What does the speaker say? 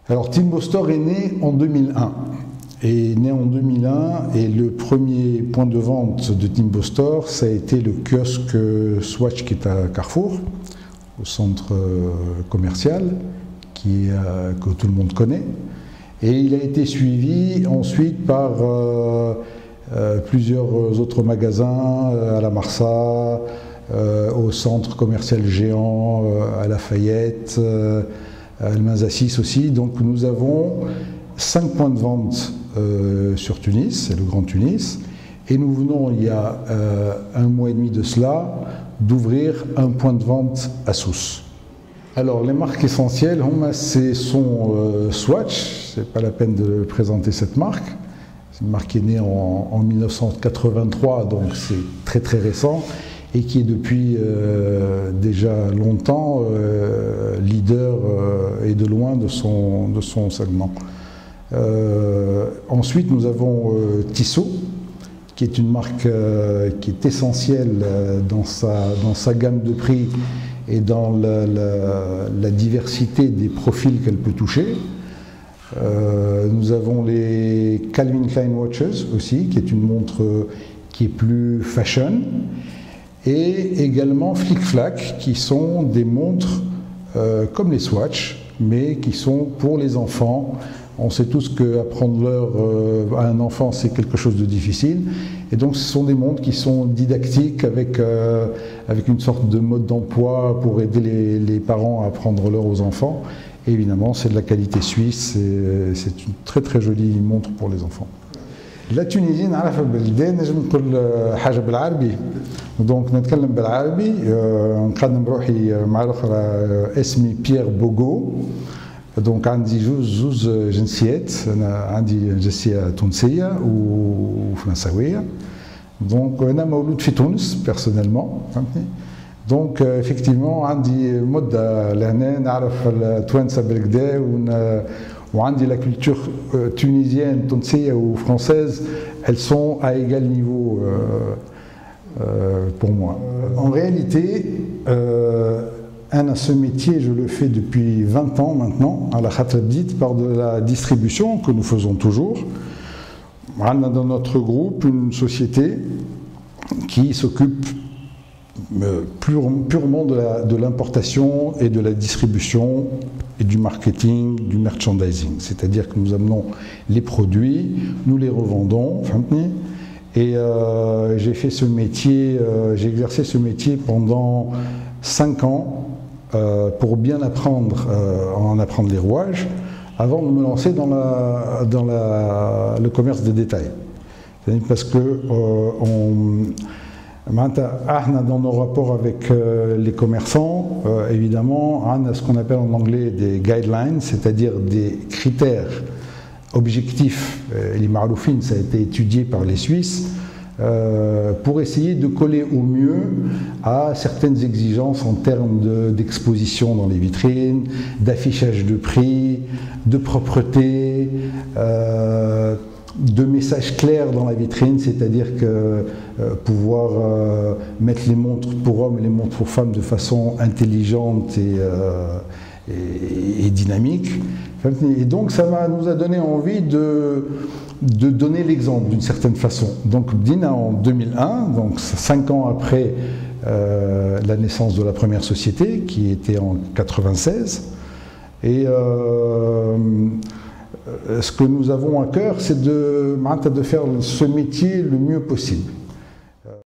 Alors Timbo Store est né en 2001. Et le premier point de vente de Timbo Store, ça a été le kiosque Swatch qui est à Carrefour, au centre commercial, que tout le monde connaît. Et il a été suivi ensuite par plusieurs autres magasins, à la Marsa, au centre commercial géant, à Lafayette, à Almazassis aussi. Donc nous avons 5 points de vente sur Tunis, c'est le Grand Tunis, et nous venons il y a 1 mois et demi de cela d'ouvrir un point de vente à Sousse. Alors les marques essentielles, sont Swatch, c'est pas la peine de présenter cette marque. C'est une marque qui est née en 1983, donc c'est très très récent, et qui est depuis déjà longtemps leader et de loin de son segment. Ensuite nous avons Tissot, qui est une marque qui est essentielle dans sa gamme de prix et dans la diversité des profils qu'elle peut toucher. Nous avons les Calvin Klein Watches aussi, qui est une montre qui est plus fashion, et également Flic Flac, qui sont des montres comme les Swatch, mais qui sont pour les enfants. On sait tous qu'apprendre l'heure à un enfant, c'est quelque chose de difficile. Et donc, ce sont des montres qui sont didactiques avec une sorte de mode d'emploi pour aider les parents à apprendre l'heure aux enfants. Et évidemment, c'est de la qualité suisse. C'est une très très jolie montre pour les enfants. La Tunisie, نعرفها بالبلدان نجم نقول حاجة بالعربي. دونك نتكلم بالعربي نقدم روحي مع الأخرى اسمي بيير بوغو. دونك عندي زوز جنسيات، انا عندي جنسيه تونسيه وفرنساويه. دونك انا مولود في تونس بيرسونيلمون، فهمتني. دونك افكتيفمون عندي مده لهنا نعرف التوانسه بالكدا، وعندي لا كولتور تونيزيenne تونسيه وفرنساise، elles sont à égal niveau pour moi. En réalité, ce métier, je le fais depuis 20 ans maintenant, à la Khatrabdit, par de la distribution que nous faisons toujours. On a dans notre groupe une société qui s'occupe purement de l'importation et de la distribution et du marketing, du merchandising. C'est-à-dire que nous amenons les produits, nous les revendons, et j'ai fait ce métier, j'ai exercé ce métier pendant 5 ans, pour bien en apprendre les rouages, avant de me lancer dans le commerce de détail. Parce que dans nos rapports avec les commerçants, évidemment, on a ce qu'on appelle en anglais des guidelines, c'est-à-dire des critères objectifs. Les maroufines, ça a été étudié par les Suisses, pour essayer de coller au mieux à certaines exigences en termes d'exposition dans les vitrines, d'affichage de prix, de propreté, de messages clairs dans la vitrine, c'est-à-dire que pouvoir mettre les montres pour hommes et les montres pour femmes de façon intelligente et dynamique. Et donc ça nous a donné envie de donner l'exemple d'une certaine façon. Donc Dina en 2001, donc 5 ans après la naissance de la première société, qui était en 96, et ce que nous avons à cœur, c'est de faire ce métier le mieux possible.